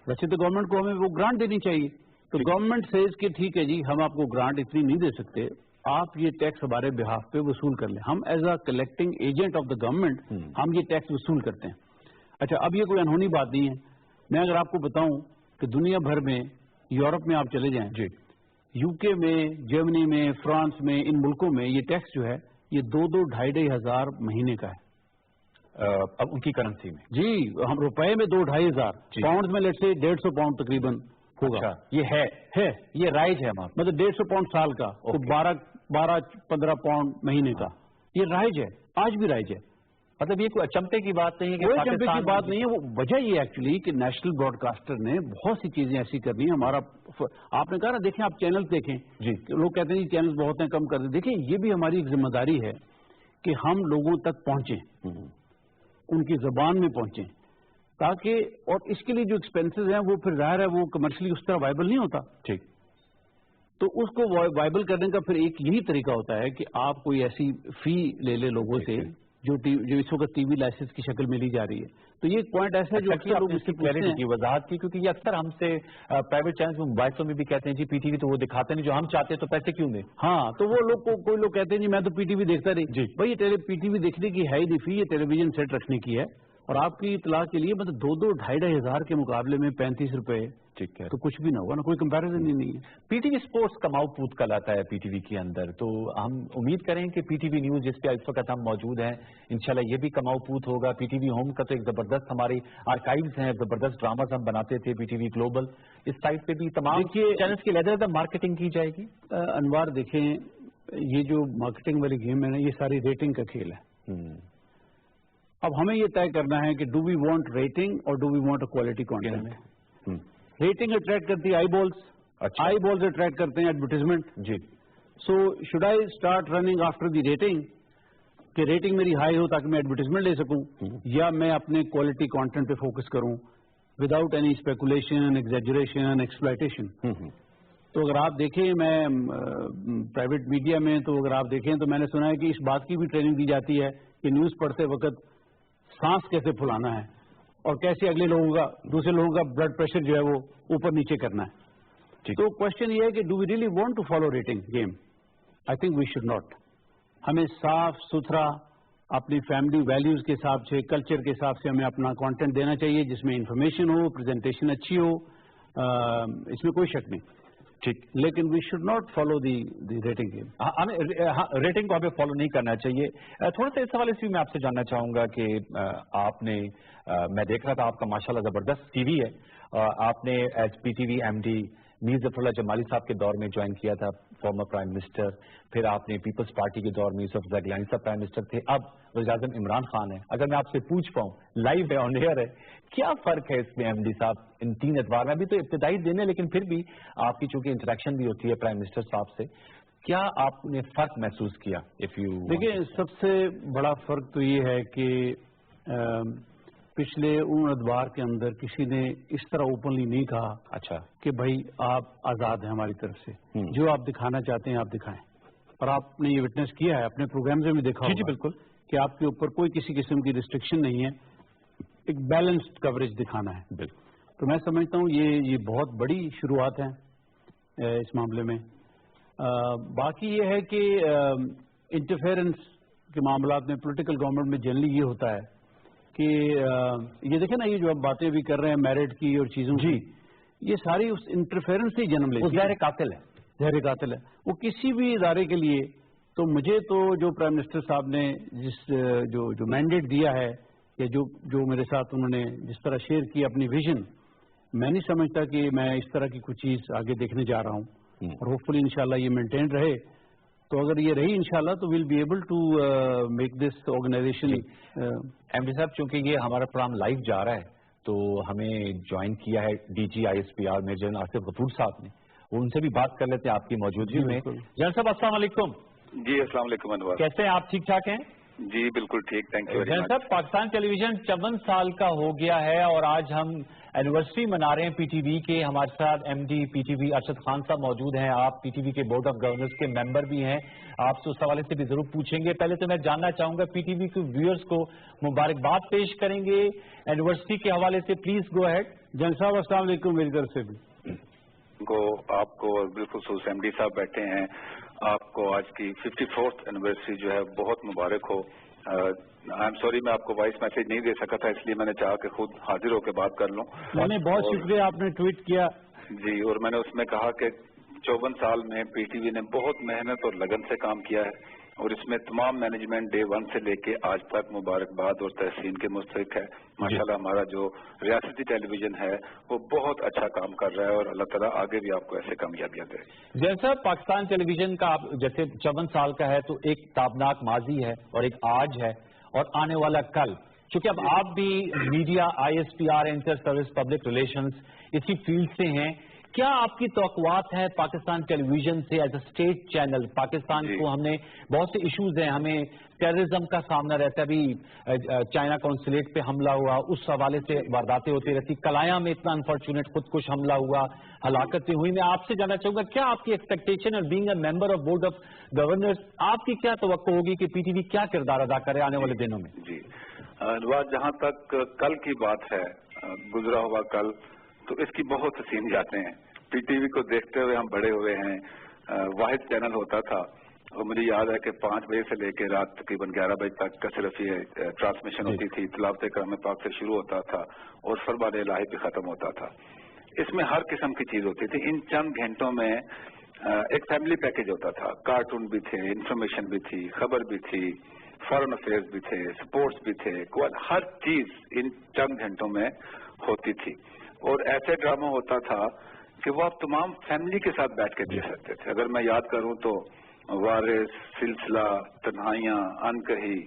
ویسے تو گورنمنٹ کو ہمیں وہ گرانٹ دینی چاہیے. تو گورنمنٹ سیز کہ ٹھیک ہے جی ہم آپ کو گرانٹ اتنی نہیں دے سکتے, آپ یہ ٹیکس ہمارے بہاف پہ وصول کر لیں. ہم as a collecting agent of the government ہم یہ ٹیکس وصول کرتے ہیں. اچھا, اب یہ کوئی انہونی بات نہیں ہے. میں اگر آپ کو بتاؤں کہ دنیا بھر میں, یورپ میں آپ چلے جائیں, یو کے میں, جرمنی میں, فرانس میں, ان ملکوں میں یہ ٹیکس جو ہے یہ 2-2 ہزار مہینے کا ہے. اب ان کی کرنسی میں جی ہم روپے میں 2-2.5 ہزار, پاؤنڈ میں لیٹ سے 150 پاؤنڈ تقریباً ہوگا. یہ ہے یہ رائج ہے ہمارا, مطلب 150 پاؤنڈ سال کا, تو 12-15 پاؤنڈ مہینے کا. یہ رائج ہے, آج بھی رائج ہے. مطلب یہ کوئی اچمپے کی بات نہیں ہے, کوئی اچمپے کی بات نہیں ہے. وہ وجہ یہ ایکچولی کہ نیشنل براڈ کاسٹر نے بہت سی چیزیں ایسی کرنی ہیں. ہمارا آپ نے کہا نا, دیکھیں آپ چینل دیکھیں, لوگ کہتے ہیں چینل بہت ہیں کم کر دیں. دیکھیں یہ بھی ہماری ایک ذمہ داری ہے کہ ہم لوگوں تک پہنچیں, ان کی زبان میں پہنچیں, تاکہ, اور اس کے لیے جو ایکسپینسز ہیں وہ پھر ظاہر ہے وہ کمرشلی اس طرح وائبل نہیں ہوتا. ٹھیک, تو اس کو وائبل کرنے کا پھر ایک یہی طریقہ ہوتا ہے کہ آپ کوئی ایسی فی لے لے لوگوں سے جو اس وقت ٹی وی لائسنس کی شکل میں لی جا رہی ہے. تو یہ ایک پوائنٹ ایسا ہے جو اکثر لوگ اس کی کلیئرٹی کی وضاحت کی, کیونکہ یہ اکثر ہم سے پرائیویٹ چینلز میں موبائلوں میں بھی کہتے ہیں جی پی ٹی وی تو وہ دکھاتے نہیں جو ہم چاہتے ہیں تو پیسے کیوں دیں. ہاں, تو وہ لوگ کوئی لوگ کہتے ہیں جی میں تو پی ٹی وی دیکھتا نہیں. جی بھائی یہ پی ٹی وی دیکھنے کی ہے ہی نہیں فی, یہ ٹیلی ویژن سیٹ رکھنے کی ہے. اور آپ کی اطلاع کے لیے مطلب 2,000-2,500 ہزار کے مقابلے میں 35 روپے, ٹھیک ہے, تو کچھ بھی نہ ہوگا نا, کوئی کمپیریزن ہی نہیں ہے. پی ٹی وی اسپورٹس کماؤ پوت کلاتا ہے پی ٹی وی کے اندر, تو ہم امید کریں کہ پی ٹی وی نیوز جس پہ اس وقت ہم موجود ہیں انشاءاللہ یہ بھی کماؤ پوت ہوگا. پی ٹی وی ہوم کا تو ایک زبردست ہماری آرکائیوز ہیں, زبردست ڈراماز ہم بناتے تھے. پی ٹی وی گلوبل اس سائٹ پہ بھی تمام چینلز کی علیحدہ مارکیٹنگ کی جائے گی. انوار دیکھیں, یہ جو مارکیٹنگ والی گیم ہے نا, یہ ساری ریٹنگ کا کھیل ہے. اب ہمیں یہ طے کرنا ہے کہ ڈو وی وانٹ ریٹنگ اور do we want a quality content. Rating attract کرتی ہے eyeballs, eyeballs attract کرتے ہیں ایڈورٹیزمنٹ. جی, so should I start running after the rating, کہ ریٹنگ میری ہائی ہو تاکہ میں ایڈورٹیزمنٹ لے سکوں, یا میں اپنے کوالٹی کانٹینٹ پہ فوکس کروں without any speculation, exaggeration, exploitation. تو اگر آپ دیکھیں, میں پرائیویٹ میڈیا میں تو اگر آپ دیکھیں تو میں نے سنا ہے کہ اس بات کی بھی ٹریننگ دی جاتی ہے کہ نیوز پڑھتے وقت سانس کیسے پھلانا ہے اور کیسے اگلے لوگوں کا, دوسرے لوگوں کا بلڈ پریشر جو ہے وہ اوپر نیچے کرنا ہے. تو کوشچن یہ ہے کہ do we really want to follow rating game? I think we should not. ہمیں صاف ستھرا اپنی فیملی ویلیوز کے حساب سے, کلچر کے حساب سے ہمیں اپنا کانٹینٹ دینا چاہیے جس میں انفارمیشن ہو, پریزنٹیشن اچھی ہو, اس میں کوئی شک نہیں. ٹھیک, لیکن we should not follow the rating game. ہمیں ریٹنگ کو ہمیں فالو نہیں کرنا چاہیے. تھوڑا سا اس حوالے سے بھی میں آپ سے جاننا چاہوں گا کہ آپ نے, میں دیکھ رہا تھا آپ کا ماشاءاللہ زبردست ٹی وی ہے, آپ نے as P T V M D Mir Zafarullah Jamali صاحب کے دور میں جوائن کیا تھا, فارمر پرائم منسٹر. پھر آپ نے پیپلز پارٹی کے دور میں یوسف زئی گیلانی صاحب پرائم منسٹر تھے, اب وزیر اعظم عمران خان ہیں. اگر میں آپ سے پوچھ پاؤں, لائیو ہے, آن ایئر ہے, کیا فرق ہے اس میں ایم ڈی صاحب ان 3 ادوار میں؟ ابھی تو ابتدائی دن ہے لیکن پھر بھی آپ کی چونکہ انٹریکشن بھی ہوتی ہے پرائم منسٹر صاحب سے, کیا آپ نے فرق محسوس کیا؟ دیکھیں, سب سے بڑا فرق تو یہ ہے کہ پچھلے ان ادوار کے اندر کسی نے اس طرح اوپنلی نہیں کہا اچھا کہ بھائی آپ آزاد ہیں ہماری طرف سے, جو آپ دکھانا چاہتے ہیں آپ دکھائیں. اور آپ نے یہ وٹنس کیا ہے, اپنے پروگرامز میں بھی دیکھا ہوگا. جی بالکل, کہ آپ کے اوپر کوئی کسی قسم کی ریسٹرکشن نہیں ہے, ایک بیلنسڈ کوریج دکھانا ہے. بالکل, تو میں سمجھتا ہوں یہ بہت بڑی شروعات ہیں اس معاملے میں. باقی یہ ہے کہ انٹرفیئرنس کے معاملات میں پولیٹیکل گورنمنٹ میں جنرلی یہ ہوتا ہے کہ یہ دیکھیں نا, یہ جو آپ باتیں بھی کر رہے ہیں میرٹ کی اور چیزوں کی, یہ ساری اس انٹرفیئرنس سے جنم لیتی ہے. زہر قاتل ہے, زہر قاتل ہے وہ کسی بھی ادارے کے لیے. تو مجھے تو جو پرائم منسٹر صاحب نے جو مینڈیٹ دیا ہے, یا جو میرے ساتھ انہوں نے جس طرح شیئر کی اپنی ویژن, میں نہیں سمجھتا کہ میں اس طرح کی کچھ چیز آگے دیکھنے جا رہا ہوں. اور ہوپ فلی انشاءاللہ یہ مینٹین رہے. تو اگر یہ رہی انشاءاللہ تو we'll be able to make this organization. M D sahab, چونکہ یہ ہمارا پروگرام لائیو جا رہا ہے تو ہمیں جوائن کیا ہے D G I S P R major general Asif Ghafoor sahab نے, ان سے بھی بات کر لیتے ہیں آپ کی موجودگی میں. جنرل صاحب السلام علیکم. جی السلام علیکم انور, کیسے ہیں آپ؟ ٹھیک ٹھاک ہیں؟ جی بالکل ٹھیک, تھینک یو. جنرل صاحب, پاکستان ٹیلی ویژن 54 سال کا ہو گیا ہے اور آج ہم اینیورسری منا رہے ہیں پی ٹی وی کے. ہمارے ساتھ M D P T V Arshad Khan sahab موجود ہیں, آپ پی ٹی وی کے بورڈ آف گورنرز کے ممبر بھی ہیں. آپ سے اس حوالے سے بھی ضرور پوچھیں گے. پہلے تو میں جاننا چاہوں گا پی ٹی وی کے ویورز کو مبارکباد پیش کریں گے اینیورسری کے حوالے سے, پلیز گو ہیڈ. جنرل صاحب السلام علیکم میری طرف سے بھی. آپ کو بالخصوص ایم ڈی صاحب بیٹھے ہیں, آپ کو آج کی 54th اینیورسری جو ہے بہت مبارک ہو. آئی ایم سوری میں آپ کو وائس میسج نہیں دے سکا تھا, اس لیے میں نے چاہا کہ خود حاضر ہو کے بات کر لوں. میں نے بہت شکریہ, آپ نے ٹویٹ کیا. جی, اور میں نے اس میں کہا کہ 54 سال میں پی ٹی وی نے بہت محنت اور لگن سے کام کیا ہے, اور اس میں تمام مینجمنٹ ڈے 1 سے لے کے آج تک مبارکباد اور تحسین کے مستحق ہے. ماشاءاللہ ہمارا جو ریاستی ٹیلی ویژن ہے وہ بہت اچھا کام کر رہا ہے, اور اللہ تعالیٰ آگے بھی آپ کو ایسے کامیابیاں دے. جیسا پاکستان ٹیلی ویژن کا جیسے 54 سال کا ہے تو ایک تابناک ماضی ہے اور ایک آج ہے اور آنے والا کل. چونکہ اب آپ بھی media, I S P R, inter service public relations اسی فیلڈ سے ہیں, کیا آپ کی توقعات ہیں پاکستان ٹیلی ویژن سے as a state channel? Pakistan کو ہم نے بہت سے ایشوز ہیں، ہمیں ٹیررزم کا سامنا رہتا ہے، ابھی چائنا کونسلیٹ پہ حملہ ہوا، اس حوالے سے وارداتیں ہوتی رہتی، کلایاں میں اتنا انفارچونیٹ خودکش حملہ ہوا، ہلاکتیں ہوئی. میں آپ سے جاننا چاہوں گا کیا آپ کی ایکسپیکٹیشن اور being a member of board of governors آپ کی کیا توقع ہوگی کہ پی ٹی وی کیا کردار ادا کرے آنے والے دنوں میں؟ جی نواز، جہاں تک کل کی بات ہے، گزرا ہوا کل، تو اس کی بہت حسین یادیں ہیں. پی ٹی وی کو دیکھتے ہوئے ہم بڑے ہوئے ہیں. واحد چینل ہوتا تھا اور مجھے یاد ہے کہ 5 بجے سے لے کے رات تقریباً 11 بجے تک کا صرف یہ ٹرانسمیشن ہوتی تھی. تلاوت کلام پاک سے شروع ہوتا تھا اور فرمان الہی پہ ختم ہوتا تھا. اس میں ہر قسم کی چیز ہوتی تھی. ان چند گھنٹوں میں ایک فیملی پیکج ہوتا تھا. کارٹون بھی تھے، انفارمیشن بھی تھی، خبر بھی تھی، فارن افیئرز بھی تھے، سپورٹس بھی تھے، ہر چیز ان چند گھنٹوں میں ہوتی تھی. اور ایسے ڈرامہ ہوتا تھا کہ وہ آپ تمام فیملی کے ساتھ بیٹھ کے دیکھ سکتے تھے. اگر میں یاد کروں تو وارث، سلسلہ، تنہائیاں، انکہی،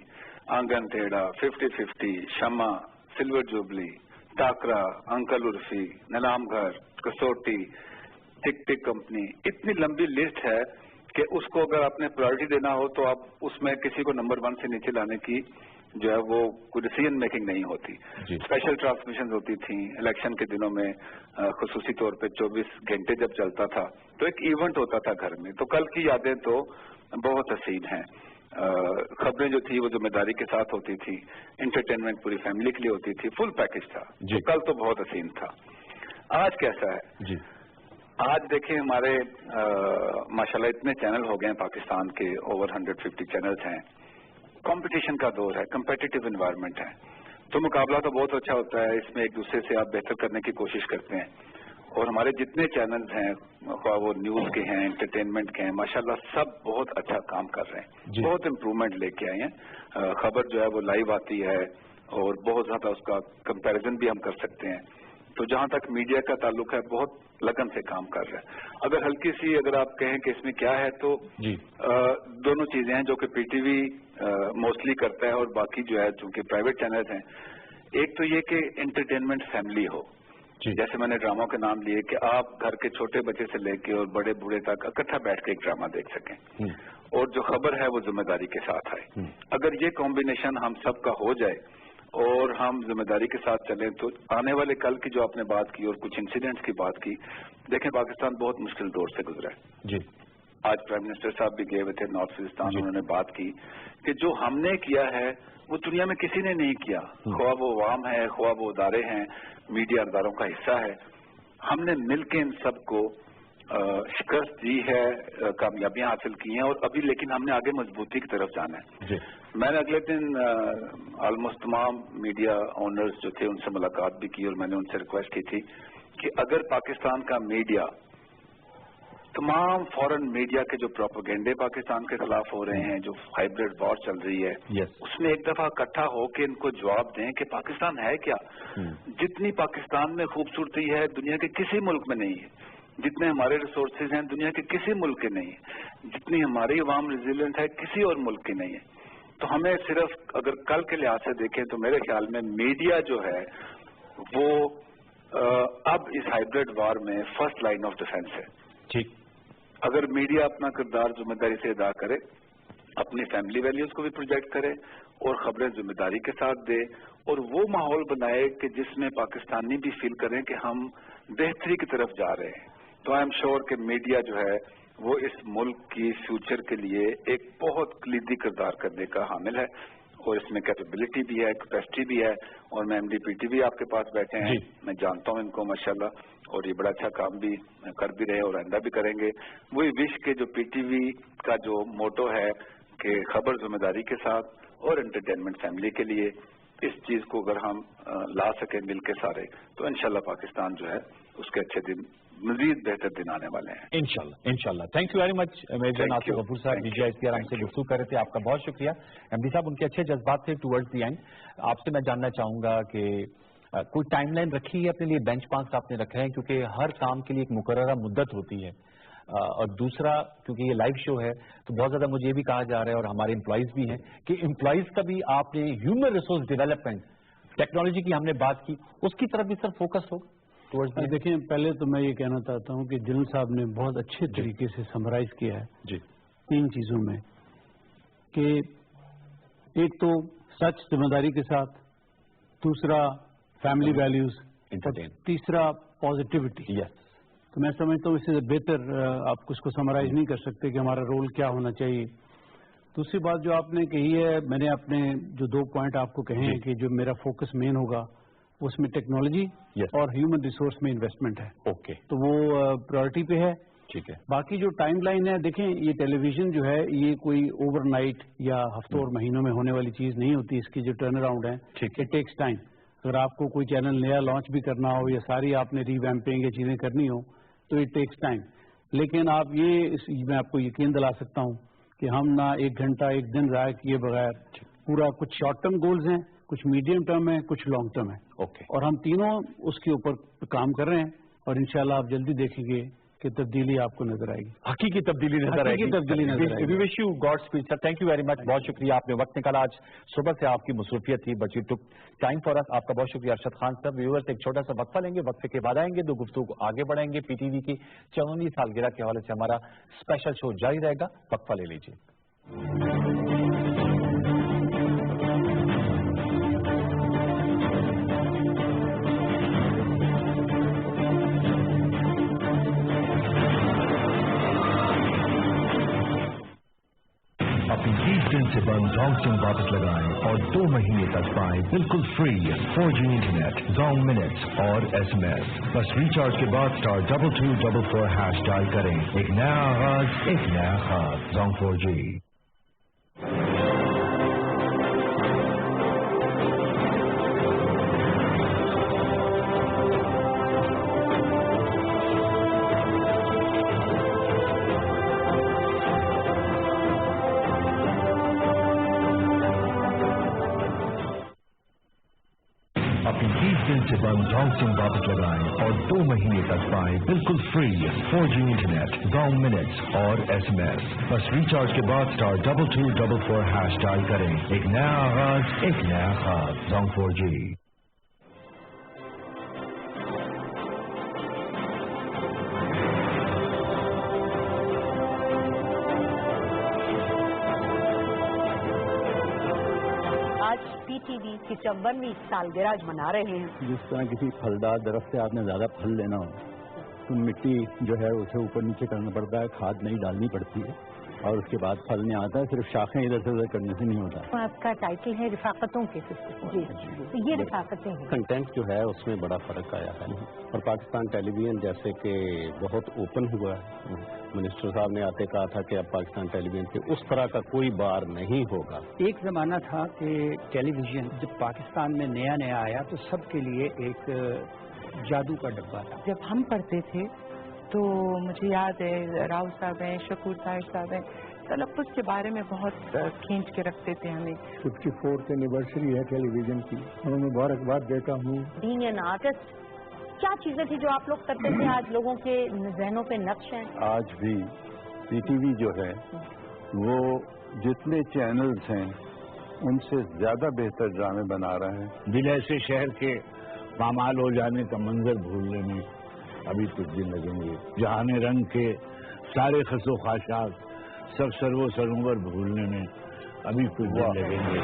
آنگن ٹیڑھا، 50-50، شمع، سلور جوبلی، ٹاکرا، انکل عرفی، نیلام گھر، کسوٹی، ٹک ٹک کمپنی. اتنی لمبی لسٹ ہے کہ اس کو اگر آپ نے پرائرٹی دینا ہو تو آپ اس میں کسی کو نمبر 1 سے نیچے لانے کی جو ہے وہ کوئی ڈیسیژن میکنگ نہیں ہوتی. اسپیشل ٹرانسمیشن ہوتی تھیں الیکشن کے دنوں میں، خصوصی طور پہ 24 گھنٹے جب چلتا تھا تو ایک ایونٹ ہوتا تھا گھر میں. تو کل کی یادیں تو بہت حسین ہیں. خبریں جو تھی وہ ذمہ داری کے ساتھ ہوتی تھی، انٹرٹینمنٹ پوری فیملی کے لیے ہوتی تھی، فل پیکج تھا. تو کل تو بہت حسین تھا. آج کیسا ہے؟ آج دیکھیں ہمارے ماشاءاللہ اتنے چینل ہو گئے ہیں پاکستان کے، اوور 150 چینلز ہیں. کمپٹیشن کا دور ہے، کمپیٹیٹو انوائرمنٹ ہے، تو مقابلہ تو بہت اچھا ہوتا ہے. اس میں ایک دوسرے سے آپ بہتر کرنے کی کوشش کرتے ہیں. اور ہمارے جتنے چینلز ہیں، خواہ وہ نیوز کے ہیں، انٹرٹینمنٹ کے ہیں، ماشاءاللہ سب بہت اچھا کام کر رہے ہیں. بہت امپروومنٹ لے کے آئے ہیں. خبر جو ہے وہ لائیو آتی ہے اور بہت زیادہ اس کا کمپیریزن بھی ہم کر سکتے ہیں. تو جہاں تک میڈیا کا تعلق ہے بہت لگن سے کام کر رہا ہے. اگر ہلکی سی اگر آپ کہیں کہ اس میں کیا ہے تو دونوں چیزیں ہیں جو کہ پی ٹی وی موسٹلی کرتا ہے اور باقی جو ہے چونکہ پرائیویٹ چینلز ہیں. ایک تو یہ کہ انٹرٹینمنٹ فیملی ہو، جیسے میں نے ڈراموں کے نام لیے کہ آپ گھر کے چھوٹے بچے سے لے کے اور بڑے بوڑھے تک اکٹھا بیٹھ کے ایک ڈرامہ دیکھ سکیں اور جو خبر ہے وہ ذمہ داری کے ساتھ آئے. اگر یہ کمبینیشن ہم سب کا ہو جائے اور ہم ذمہ داری کے ساتھ چلیں تو آنے والے کل کی جو آپ نے بات کی اور کچھ انسیڈنٹس کی بات کی، دیکھیں پاکستان بہت مشکل دور سے گزرا ہے. آج پرائم منسٹر صاحب بھی گئے ہوئے تھے نارتھ وزستان، انہوں نے بات کی کہ جو ہم نے کیا ہے وہ دنیا میں کسی نے نہیں کیا. خواہ وہ عوام ہے، خواہ وہ ادارے ہیں، میڈیا اداروں کا حصہ ہے. ہم نے مل کے ان سب کو شکست دی ہے، کامیابیاں حاصل کی ہیں اور ابھی لیکن ہم نے آگے مضبوطی کی طرف جانا ہے. میں نے اگلے دن آلموسٹ تمام میڈیا اونرز جو تھے ان سے ملاقات بھی کی اور میں نے ان سے ریکویسٹ کی تھی کہ اگر پاکستان کا میڈیا، تمام فورن میڈیا کے جو پروپیگنڈے پاکستان کے خلاف ہو رہے ہیں، جو ہائبرڈ وار چل رہی ہے، اس میں ایک دفعہ اکٹھا ہو کے ان کو جواب دیں کہ پاکستان ہے کیا. جتنی پاکستان میں خوبصورتی ہے دنیا کے کسی ملک میں نہیں ہے. جتنے ہمارے ریسورسز ہیں دنیا کے کسی ملک کے نہیں ہے. جتنی ہماری عوام ریزیلینٹ ہے کسی اور ملک کی نہیں ہے. تو ہمیں صرف اگر کل کے لحاظ سے دیکھیں تو میرے خیال میں میڈیا جو ہے وہ اب اس ہائبرڈ وار میں فرسٹ لائن آف ڈیفینس ہے. اگر میڈیا اپنا کردار ذمہ داری سے ادا کرے، اپنی فیملی ویلیوز کو بھی پروجیکٹ کرے اور خبریں ذمہ داری کے ساتھ دے اور وہ ماحول بنائے کہ جس میں پاکستانی بھی فیل کریں کہ ہم بہتری کی طرف جا رہے ہیں، تو آئی ایم شیور کہ میڈیا جو ہے وہ اس ملک کی فیوچر کے لیے ایک بہت کلیدی کردار کرنے کا حامل ہے اور اس میں کیپیبلٹی بھی ہے، کیپیسٹی بھی ہے. اور میں M D P T V آپ کے پاس بیٹھے ہیں، میں جانتا ہوں ان کو ماشاءاللہ، اور یہ بڑا اچھا کام بھی کر بھی رہے اور آئندہ بھی کریں گے. وہی وش کے جو پی ٹی وی کا جو موٹو ہے کہ خبر ذمہ داری کے ساتھ اور انٹرٹینمنٹ فیملی کے لیے، اس چیز کو اگر ہم لا سکیں مل کے سارے تو انشاءاللہ پاکستان جو ہے اس کے اچھے دن، مزید بہتر دن آنے والے ہیں انشاءاللہ. Thank you very much major Nasir Ghafoor صاحب، ڈی جی آئی سی آر ہم سے گفتگو کر رہے تھے. آپ کا بہت شکریہ. ایم ڈی صاحب ان کے اچھے جذبات تھے ٹورڈز دی اینڈ. آپ سے میں جاننا چاہوں گا کہ کوئی ٹائم لائن رکھی ہے اپنے لیے، بینچ مارکس آپ نے رکھے ہیں کیونکہ ہر کام کے لیے ایک مقررہ مدت ہوتی ہے، اور دوسرا کیونکہ یہ لائیو شو ہے تو بہت زیادہ مجھے یہ بھی کہا جا رہا ہے اور ہمارے امپلائیز بھی ہیں کہ امپلائیز کا بھی آپ نے ہیومن ریسورس ڈیولپمنٹ، ٹیکنالوجی کی ہم نے بات کی، اس کی طرف بھی سر فوکس ہوگا. دیکھیں پہلے تو میں یہ کہنا چاہتا ہوں کہ جنرل صاحب نے بہت اچھے طریقے سے سمرائز کیا ہے جی 3 چیزوں میں کہ ایک تو سچ ذمہ داری کے ساتھ، دوسرا فیملی ویلیوز، تیسرا پازیٹیوٹی. تو میں سمجھتا ہوں اس سے بہتر آپ اس کو سمرائز نہیں کر سکتے کہ ہمارا رول کیا ہونا چاہیے. دوسری بات جو آپ نے کہی ہے، میں نے اپنے جو 2 پوائنٹ آپ کو کہے ہیں کہ جو میرا فوکس مین ہوگا اس میں ٹیکنالوجی اور ہیومن ریسورس میں انویسٹمنٹ ہے. اوکے. تو وہ پرائرٹی پہ ہے. ٹھیک ہے. باقی جو ٹائم لائن ہے، دیکھیں یہ ٹیلی ویژن جو ہے یہ کوئی اوور نائٹ یا ہفتوں اور مہینوں میں ہونے والی چیز نہیں ہوتی. اس کی جو ٹرن اراؤنڈ ہے اٹ ٹیکس ٹائم. اگر آپ کو کوئی چینل نیا لانچ بھی کرنا ہو یا ساری آپ نے ری ویمپنگ یا چیزیں کرنی ہو تو اٹ ٹیکس ٹائم. لیکن آپ میں آپ کو یقین دلا سکتا ہوں کہ ہم نہ 1 گھنٹہ 1 دن ضائع کیے بغیر پورا کچھ شارٹ ٹرم گولز ہیں، کچھ میڈیم ٹرم ہے، کچھ لانگ ٹرم ہے. اوکے. اور ہم تینوں اس کے اوپر کام کر رہے ہیں اور انشاءاللہ آپ جلدی دیکھیں گے کہ تبدیلی آپ کو نظر آئے گی. حقیقی تبدیلی نظر آئے گی. We wish you godspeed sir. Thank you very much. بہت شکریہ آپ نے وقت نکالا. آج صبح سے آپ کی مصروفیت تھی but you took time for us. آپ کا بہت شکریہ. ارشد خان صاحب. ویورز ایک چھوٹا سا وقفہ لیں گے، وقفے کے بعد آئیں گے، 2 گفتگو کو آگے بڑھائیں گے. پی ٹی وی کی 54ویں سالگرہ کے حوالے سے ہمارا اسپیشل شو جاری رہے گا. وقفہ لے لیجیے. اپنی 20 دن سے بند زونگ سم واپس لگائیں اور 2 مہینے تک پائیں بالکل free 4G internet, Zong minutes اور SMS. بس ریچارج کے بعد *2244# ڈائل کریں. ایک نیا آغاز، ایک نیا خواب. زونگ 4G. اپنی 20 دن سے بند زونگ سم واپس لگائیں اور 2 مہینے تک پائیں بالکل free 4G internet, Zong minutes اور SMS. بس ریچارج کے بعد *2244# ڈائل کریں. ایک نیا آغاز، ایک نیا خواب. زونگ 4G. پی ٹی وی کی 54ویں سالگرہ منا رہے ہیں. جس طرح کسی پھلدار درخت سے آپ نے زیادہ پھل لینا ہو تو مٹی جو ہے اسے اوپر نیچے کرنا پڑتا ہے، کھاد نہیں ڈالنی پڑتی ہے اور اس کے بعد پھل نہیں آتا ہے. صرف شاخیں ادھر سے ادھر کرنے سے نہیں ہوتا. آپ کا ٹائٹل ہے رفاقتوں کے سلسلے. جی یہ رفاقتیں ہیں. کنٹینٹ جو ہے اس میں بڑا فرق آیا ہے اور پاکستان ٹیلی ویژن جیسے کہ بہت اوپن ہوا ہے. منسٹر صاحب نے آتے کہا تھا کہ اب پاکستان ٹیلی ویژن سے اس طرح کا کوئی بار نہیں ہوگا. ایک زمانہ تھا کہ ٹیلی ویژن جب پاکستان میں نیا آیا تو سب کے لیے ایک جادو کا ڈبہ تھا. جب ہم پڑھتے تھے تو مجھے یاد ہے راؤ صاحب ہیں، شکور صاحب ہیں، تلفظ کے بارے میں بہت کھینچ کے رکھتے تھے ہمیں. 54th اینیورسری ہے ٹیلی ویژن کی، میں مبارکباد دیتا ہوں. بینگ این آرٹسٹ، کیا چیزیں تھی جو آپ لوگ کرتے تھے آج لوگوں کے ذہنوں پہ نقش ہیں؟ آج بھی پی ٹی وی جو ہے وہ جتنے چینلز ہیں ان سے زیادہ بہتر ڈرامے بنا رہے ہیں. دل ایسے شہر کے پامال ہو جانے کا منظر بھولنے میں ابھی کچھ دن لگیں گے. جہان رنگ کے سارے خس و خاشات سب سرو و سرور بھولنے میں ابھی کچھ دن لگیں گے.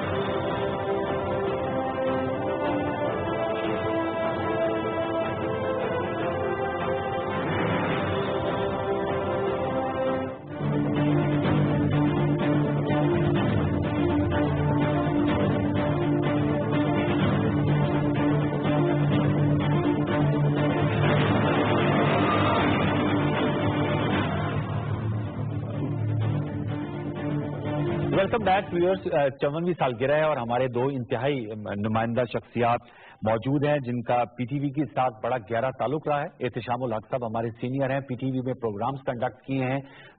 Welcome back viewers. 54ویں سالگرہ ہے اور ہمارے 2 انتہائی نمائندہ شخصیات موجود ہیں جن کا پی ٹی وی کے ساتھ بڑا گہرا تعلق رہا ہے. احتشام الحق صاحب ہمارے سینئر ہیں، پی ٹی وی میں پروگرامز کنڈکٹ کیے ہیں.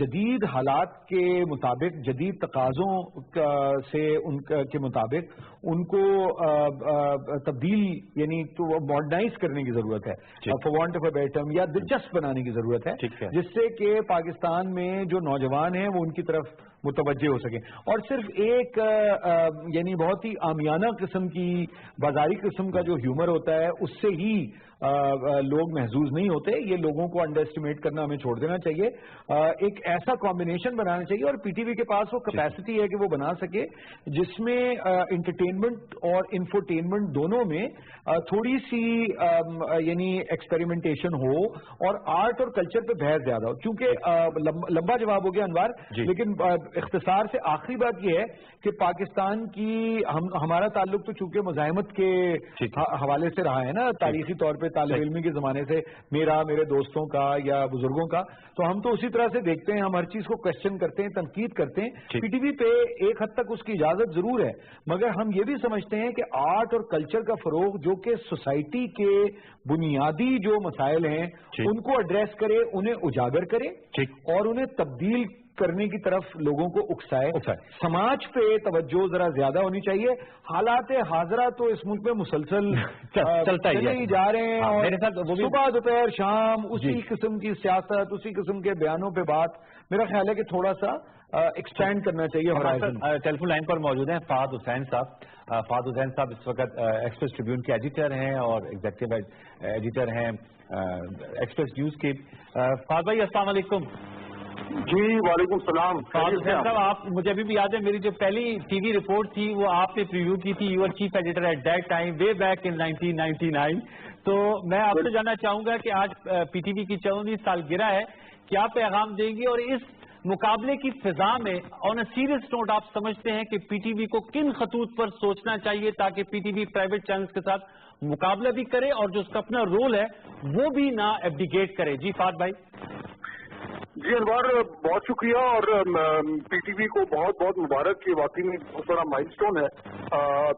جدید حالات کے مطابق، جدید تقاضوں سے ان کے مطابق ان کو تبدیل یعنی ماڈرنائز کرنے کی ضرورت ہے، for want of a better term, یا دلچسپ بنانے کی ضرورت ہے، جس سے کہ پاکستان میں جو نوجوان ہیں وہ ان کی طرف متوجہ ہو سکیں. اور صرف ایک یعنی بہت ہی عامیانہ قسم کی بازاری قسم کا جو ہیومر ہوتا ہے اس سے ہی لوگ محظوظ نہیں ہوتے. یہ لوگوں کو انڈر اسٹیمیٹ کرنا ہمیں چھوڑ دینا چاہیے. ایک ایسا کمبینیشن بنانا چاہیے، اور پی ٹی وی کے پاس وہ کیپیسٹی ہے کہ وہ بنا سکے جس میں انٹرٹینمنٹ اور انفوٹینمنٹ دونوں میں تھوڑی سی یعنی ایکسپیریمنٹیشن ہو اور آرٹ اور کلچر پہ بحث زیادہ ہو. کیونکہ لمبا جواب ہو گیا انوار، لیکن اختصار سے آخری بات یہ ہے کہ پاکستان کی ہمارا تعلق تو چونکہ مزاحمت کے حوالے سے رہا ہے نا، تاریخی طور پہ طالب علمی کے زمانے سے میرے دوستوں کا یا بزرگوں کا، تو ہم تو اسی طرح سے دیکھتے ہیں، ہم ہر چیز کو کوشچن کرتے ہیں، تنقید کرتے ہیں. پی ٹی وی پہ ایک حد تک اس کی اجازت ضرور ہے، مگر ہم یہ بھی سمجھتے ہیں کہ آرٹ اور کلچر کا فروغ جو کہ سوسائٹی کے بنیادی جو مسائل ہیں ان کو ایڈریس کرے، انہیں اجاگر کرے اور انہیں تبدیل کرنے کی طرف لوگوں کو اکسائے. سماج پہ توجہ ذرا زیادہ ہونی چاہیے. حالات حاضرہ تو اس ملک میں مسلسل چلتا ہی جا رہے ہیں، اور صبح دوپہر شام اسی قسم کی سیاست، اسی قسم کے بیانوں پہ بات. میرا خیال ہے کہ تھوڑا سا ایکسپینڈ کرنا چاہیے. ٹیلی فون لائن پر موجود ہیں فہد حسین صاحب. فہد حسین صاحب اس وقت ایکسپریس ٹریبیون کے ایڈیٹر ہیں اور ایگزیکٹو ایڈیٹر ہیں ایکسپریس نیوز کے. فہد بھائی السلام علیکم. جی وعلیکم السلام. صاحب آپ مجھے ابھی بھی یاد ہے میری جو پہلی ٹی وی رپورٹ تھی وہ آپ نے پریویو کی تھی، you are chief editor at that time way back in 1999. تو میں آپ سے جاننا چاہوں گا کہ آج پی ٹی وی کی 14ویں سالگرہ ہے، کیا پیغام دیں گے، اور اس مقابلے کی فضا میں آن اے سیریس نوٹ آپ سمجھتے ہیں کہ پی ٹی وی کو کن خطوط پر سوچنا چاہیے تاکہ پی ٹی وی پرائیویٹ چینلز کے ساتھ مقابلہ بھی کرے اور جو اس کا اپنا رول ہے وہ بھی نہ ایبڈیکیٹ کرے. جی فہد بھائی. جی انوار بہت شکریہ، اور پی ٹی وی کو بہت بہت مبارک. یہ واقعی میں بہت بڑا مائل سٹون ہے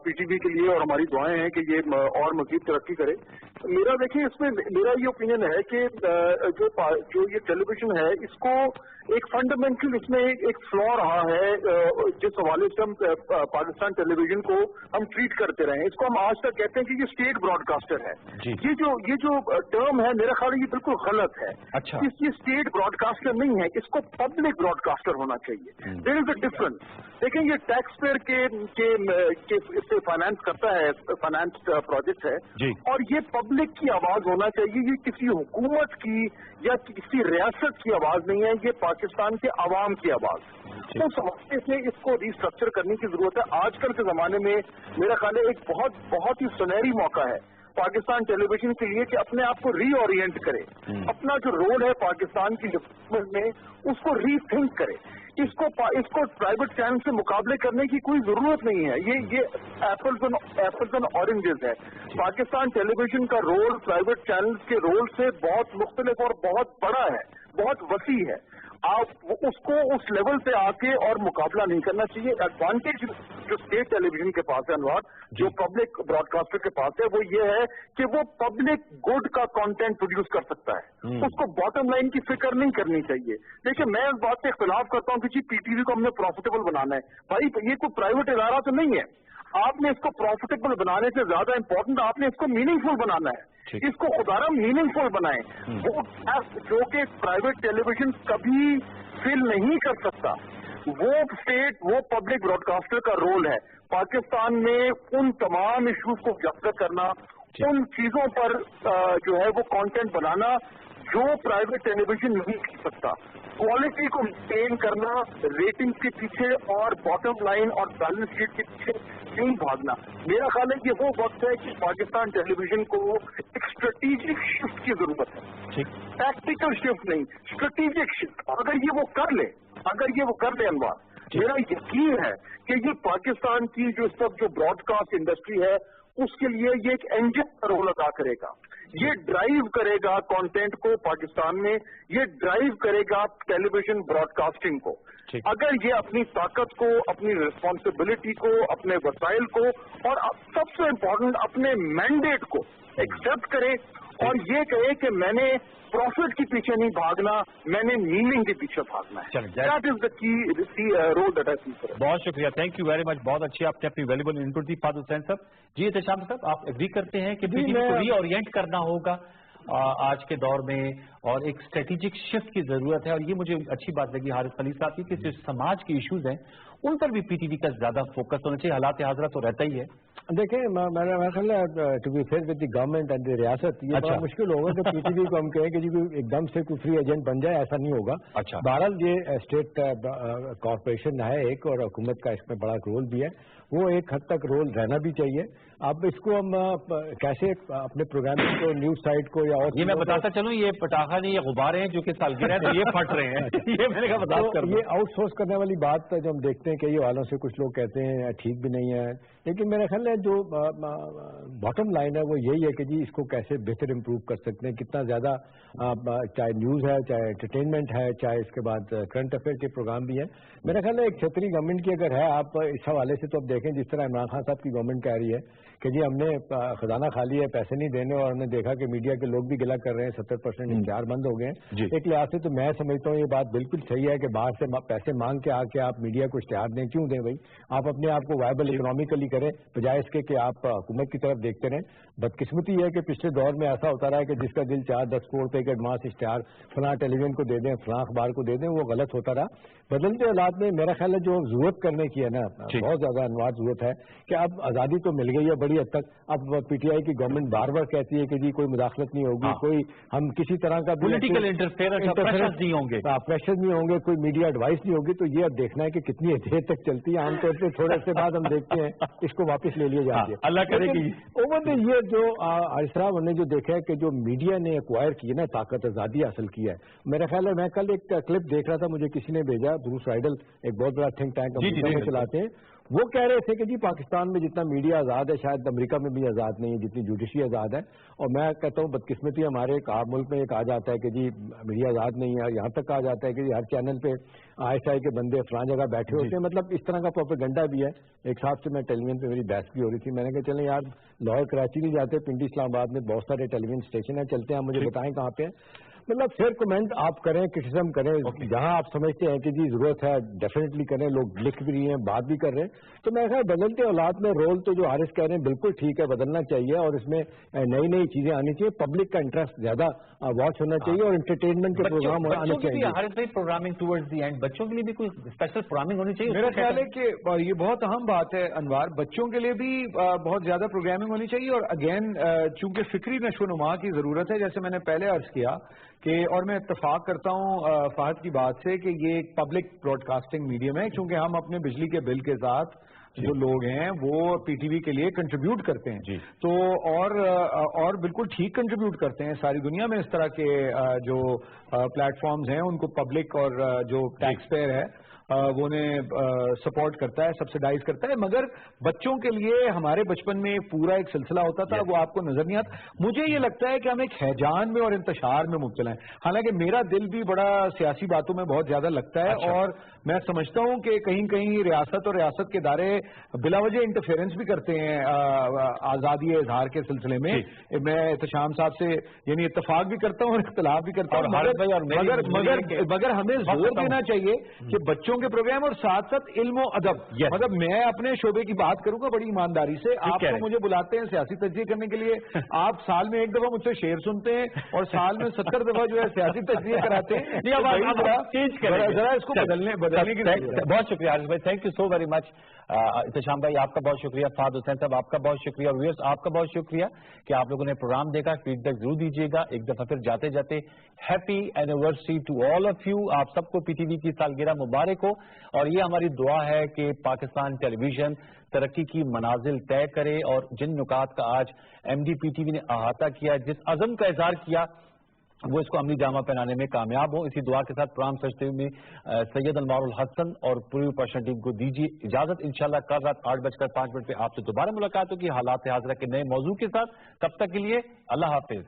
پی ٹی وی کے لیے، اور ہماری دعائیں ہیں کہ یہ اور مزید ترقی کرے. میرا دیکھیں اس میں میرا یہ اوپینین ہے کہ جو یہ ٹیلی ویژن ہے اس کو ایک فنڈامنٹل اس میں ایک فلا رہا ہے جس حوالے سے ہم پاکستان ٹیلی ویژن کو ہم ٹریٹ کرتے رہے ہیں. اس کو ہم آج تک کہتے ہیں کہ یہ اسٹیٹ براڈ کاسٹر ہے. یہ جو ٹرم ہے میرا خیال یہ بالکل غلط ہے. یہ اسٹیٹ براڈ کاسٹر نہیں ہے، اس کو پبلک براڈ کاسٹر ہونا چاہیے. دیر از اے ڈفرنس. دیکھیں یہ ٹیکس پیئر کے فائنانس کرتا ہے، فائنانس پروجیکٹ ہے، اور یہ پبلک کی آواز ہونا چاہیے. یہ کسی حکومت کی یا کسی ریاست کی آواز نہیں ہے، یہ پاکستان کے عوام کی آواز. اس حوالے سے اس کو ریسٹرکچر کرنے کی ضرورت ہے. آج کل کے زمانے میں میرا خیال ہے ایک بہت ہی سنہری موقع ہے پاکستان ٹیلی ویژن کے لیے کہ اپنے آپ کو ری اورینٹ کرے، اپنا جو رول ہے پاکستان کی ڈیولپمنٹ میں اس کو ری تھنک کرے. اس کو پرائیویٹ چینل سے مقابلے کرنے کی کوئی ضرورت نہیں ہے. یہ ایپلز اینڈ اورنجز ہے. پاکستان ٹیلی ویژن کا رول پرائیویٹ چینلز کے رول سے بہت مختلف اور بہت بڑا ہے، بہت وسیع ہے. آپ اس کو اس لیول پہ آ کے اور مقابلہ نہیں کرنا چاہیے. ایڈوانٹیج جو اسٹیٹ ٹیلی ویژن کے پاس ہے انوار، جو پبلک براڈ کاسٹر کے پاس ہے، وہ یہ ہے کہ وہ پبلک گڈ کا کانٹینٹ پروڈیوس کر سکتا ہے. اس کو باٹم لائن کی فکر نہیں کرنی چاہیے. دیکھیے میں اس بات سے اختلاف کرتا ہوں کہ جی پی ٹی وی کو ہم نے پروفیٹیبل بنانا ہے. بھائی یہ کوئی پرائیویٹ ادارہ تو نہیں ہے. آپ نے اس کو پروفیٹیبل بنانے سے زیادہ امپورٹنٹ آپ نے اس کو میننگ فل بنانا ہے. اس کو خدارا میننگ فل بنائیں. وہ جو کہ پرائیویٹ ٹیلی ویژن کبھی فل نہیں کر سکتا. وہ اسٹیٹ وہ پبلک براڈ کاسٹر کا رول ہے پاکستان میں ان تمام ایشوز کو اجاگر کرنا، ان چیزوں پر جو ہے وہ کانٹینٹ بنانا جو پرائیویٹ ٹیلی ویژن نہیں کر سکتا. کوالٹی کو مینٹین کرنا، ریٹنگ کے پیچھے اور باٹم لائن اور بیلنس شیٹ کے پیچھے نہیں بھاگنا. میرا خیال ہے کہ وہ وقت ہے کہ پاکستان ٹیلی ویژن کو ایک اسٹریٹجک شفٹ کی ضرورت ہے. ٹیکٹیکل شفٹ نہیں، اسٹریٹجک شفٹ. اگر یہ وہ کر لے انوار، میرا یقین ہے کہ یہ پاکستان کی جو اس وقت جو براڈ کاسٹ انڈسٹری ہے اس کے لیے یہ ایک انجن کا رول ادا کرے گا. یہ ڈرائیو کرے گا کانٹینٹ کو پاکستان میں، یہ ڈرائیو کرے گا ٹیلی ویژن براڈ کاسٹنگ کو. اگر یہ اپنی طاقت کو، اپنی ریسپانسبلٹی کو، اپنے وسائل کو اور سب سے امپورٹنٹ اپنے مینڈیٹ کو ایکسپٹ کرے اور یہ کہے کہ میں نے پروفٹ کے پیچھے نہیں بھاگنا, میں نے میننگ کے پیچھے بھاگنا ہے. That is the key role that I see for. بہت شکریہ, تھینک یو ویری مچ, بہت اچھی آپ نے اپنی ویلیبل انپٹ دی فہد حسین صاحب. جی احتشام صاحب, آپ ایگری کرتے ہیں کہ پی ٹی وی کو ری اورینٹ کرنا ہوگا آج کے دور میں, اور ایک اسٹریٹجک شفٹ کی ضرورت ہے, اور یہ مجھے اچھی بات لگی حارث خلیل صاحب کی کہ جو سماج کے ایشوز ہیں ان پر بھی پی ٹی وی کا زیادہ فوکس ہونا چاہیے. حالات حاضرہ تو رہتا ہی ہے. دیکھیں میرا خیال ہے to be fair with the government and the ریاست, یہ بڑا مشکل ہوگا کہ پی ٹی وی کو ہم کہیں کہ جی ایک دم سے کوئی فری ایجنٹ بن جائے, ایسا نہیں ہوگا. بہرحال یہ اسٹیٹ کارپوریشن ہے ایک, اور حکومت کا اس میں بڑا رول بھی ہے, وہ ایک حد تک رول رہنا بھی چاہیے. اب اس کو ہم کیسے اپنے پروگرام کو, نیوز سائٹ کو, یا اور یہ میں بتاتا چلوں, یہ پٹاخہ نہیں, یہ غبارے ہیں جو کہ سالگرہ ہے تو یہ پھٹ رہے ہیں. یہ میں نے کہا بتا کر, یہ آؤٹ سورس کرنے والی بات جو ہم دیکھتے ہیں کئی حوالوں سے کچھ لوگ کہتے ہیں ٹھیک بھی نہیں ہے, لیکن میرا خیال ہے جو باٹم لائن ہے وہ یہی ہے کہ جی اس کو کیسے بہتر امپروو کر سکتے ہیں, کتنا زیادہ چاہے نیوز ہے, چاہے انٹرٹینمنٹ ہے, چاہے اس کے بعد کرنٹ افیئر کے پروگرام بھی ہیں. میرا خیال ہے ایک چھتری گورنمنٹ کی اگر ہے, آپ اس حوالے سے تو اب دیکھیں جس طرح عمران خان صاحب کی گورنمنٹ کہہ رہی ہے کہ جی ہم نے خزانہ خالی ہے, پیسے نہیں دینے, اور ہم نے دیکھا کہ میڈیا کے لوگ بھی گلا کر رہے ہیں, 70% اشتہار بند ہو گئے ہیں. ایک لحاظ سے تو میں سمجھتا ہوں یہ بات بالکل صحیح ہے کہ باہر سے پیسے مانگ کے آ کے آپ میڈیا کو اشتہار دیں. کیوں دیں بھائی, آپ اپنے آپ کو وائبل اکنامیکلی کریں بجائے اس کے کہ آپ حکومت کی طرف دیکھتے رہیں. بدقسمتی ہے کہ پچھلے دور میں ایسا ہوتا رہا ہے کہ جس کا دل 4-10 کروڑ روپے کے ایڈوانس اشتہار فلاں ٹیلی ویژن کو دے دیں, فلاں اخبار کو دے دیں, وہ غلط ہوتا رہا. بدلتے حالات میں میرا خیال ہے جو ضرورت کرنے کی ہے نا, بہت زیادہ انوار ضرورت ہے کہ اب آزادی تو مل گئی ہے بڑی حد تک. اب پی ٹی آئی کی گورنمنٹ بار بار کہتی ہے کہ جی کوئی مداخلت نہیں ہوگی, کوئی ہم کسی طرح کا پولیٹیکل انٹرفیئرنس نہیں ہوں گے, پریشر نہیں ہوں گے, کوئی میڈیا ایڈوائس نہیں ہوگی. تو یہ اب دیکھنا ہے کہ کتنی دیر تک چلتی ہے. عام طور پہ تھوڑے سے بعد ہم دیکھتے ہیں اس کو واپس لے لیا جاتی ہے. اللہ کرے گی. اوور یہ جو حارث صاحب نے جو دیکھا ہے کہ جو میڈیا نے ایکوائر کی ہے نا, طاقت آزادی حاصل کی ہے, میرا خیال ہے میں کل ایک کلپ دیکھ رہا تھا, مجھے کسی نے بھیجا, بروس رائڈل ایک بہت بڑا تھنک ٹینک امریکہ میں چلاتے ہیں, وہ کہہ رہے تھے کہ جی پاکستان میں جتنا میڈیا آزاد ہے شاید امریکہ میں بھی آزاد نہیں ہے جتنی جوڈیشری آزاد ہے. اور میں کہتا ہوں بدقسمتی ہمارے ملک میں یہ کہا جاتا ہے کہ جی میڈیا آزاد نہیں ہے, یہاں تک کہا جاتا ہے کہ جی ہر چینل پہ ISI کے بندے فلاں جگہ بیٹھے ہوتے ہیں. مطلب اس طرح کا پروپیگنڈا بھی ہے. ایک صاحب سے میں ٹیلی ویژن پہ میری بحث بھی ہو رہی تھی, میں نے کہا چلیں یار لاہور کراچی نہیں جاتے, پنڈی اسلام آباد میں بہت سارے ٹیلی ویژن اسٹیشن ہیں, چلتے ہیں, مجھے بتائیں کہاں پہ ہیں. مطلب فیئر کمنٹ آپ کریں, کرٹیسزم کریں, جہاں آپ سمجھتے ہیں کہ جی ضرورت ہے ڈیفینیٹلی کریں. لوگ لکھ بھی رہے ہیں, بات بھی کر رہے ہیں. تو میں خیال بدلتے حالات میں رول تو جو حارث کہہ رہے ہیں بالکل ٹھیک ہے, بدلنا چاہیے, اور اس میں نئی نئی چیزیں آنی چاہیے. پبلک کا انٹرسٹ زیادہ واچ ہونا چاہیے, اور انٹرٹینمنٹ کے پروگرام آنے چاہیے. حارث بھائی پروگرامنگ ٹورڈز دی اینڈ بچوں کے لیے بھی کوئی اسپیشل پروگرامنگ ہونی چاہیے. میرا خیال ہے کہ یہ بہت اہم بات ہے انوار, بچوں کے لیے بھی بہت زیادہ پروگرامنگ ہونی چاہیے. اور اگین چونکہ فکری نشو و نما کی ضرورت ہے, جیسے میں نے پہلے عرض کیا کہ, اور میں اتفاق کرتا ہوں فہد کی بات سے کہ یہ ایک پبلک براڈ کاسٹنگ میڈیم ہے, کیونکہ ہم اپنے بجلی کے بل کے ساتھ جو لوگ ہیں وہ پی ٹی وی کے لیے کنٹریبیوٹ کرتے ہیں. تو اور بالکل ٹھیک کنٹریبیوٹ کرتے ہیں. ساری دنیا میں اس طرح کے جو پلیٹ فارمز ہیں ان کو پبلک اور جو ٹیکس پیئر ہے وہ انہیں سپورٹ کرتا ہے, سبسڈائز کرتا ہے. مگر بچوں کے لیے ہمارے بچپن میں پورا ایک سلسلہ ہوتا تھا, وہ آپ کو نظر نہیں آتا. مجھے یہ لگتا ہے کہ ہم ایک ہیجان میں اور انتشار میں مبتلا ہیں. حالانکہ میرا دل بھی بڑا سیاسی باتوں میں بہت زیادہ لگتا ہے, اور میں سمجھتا ہوں کہ کہیں کہیں ریاست اور ریاست کے ادارے بلا وجہ انٹرفیئرنس بھی کرتے ہیں آزادی اظہار کے سلسلے میں. میں احتشام صاحب سے یعنی اتفاق بھی کرتا ہوں اور اختلاف بھی کرتا ہوں, مگر ہمیں زور دینا چاہیے کہ بچوں کے پروگرام اور ساتھ ساتھ علم و ادب. مطلب میں اپنے شعبے کی بات کروں گا بڑی ایمانداری سے. آپ تو مجھے بلاتے ہیں سیاسی تجزیے کرنے کے لیے, آپ سال میں ایک دفعہ مجھ سے شعر سنتے ہیں اور سال میں 70 دفعہ جو ہے سیاسی تجزیے کراتے ہیں. ذرا اس کو بدلنے کی. بہت شکریہ عارف بھائی, thank you so very much. Ehtesham بھائی آپ کا بہت شکریہ, فہد حسین صاحب آپ کا بہت شکریہ, اور ویئرز آپ کا بہت شکریہ کہ آپ لوگوں نے پروگرام دیکھا. فیڈ بیک ضرور دیجیے گا. ایک دفعہ پھر جاتے جاتے happy anniversary to all of you. آپ سب کو پی ٹی وی کی سالگرہ مبارک ہو, اور یہ ہماری دعا ہے کہ پاکستان ٹیلی ویژن ترقی کی منازل طے کرے, اور جن نکات کا آج M D P T V نے احاطہ کیا, جس عزم کا اظہار کیا, وہ اس کو عملی جامہ پہنانے میں کامیاب ہو. اسی دعا کے ساتھ پروگرام سجتے میں سید انوار الحسن اور پوری پرسنل ٹیم کو دیجیے اجازت. انشاءاللہ کل رات 8:05 پہ آپ سے دوبارہ ملاقات ہوگی حالات حاضرہ کے نئے موضوع کے ساتھ. تب تک کے لیے اللہ حافظ.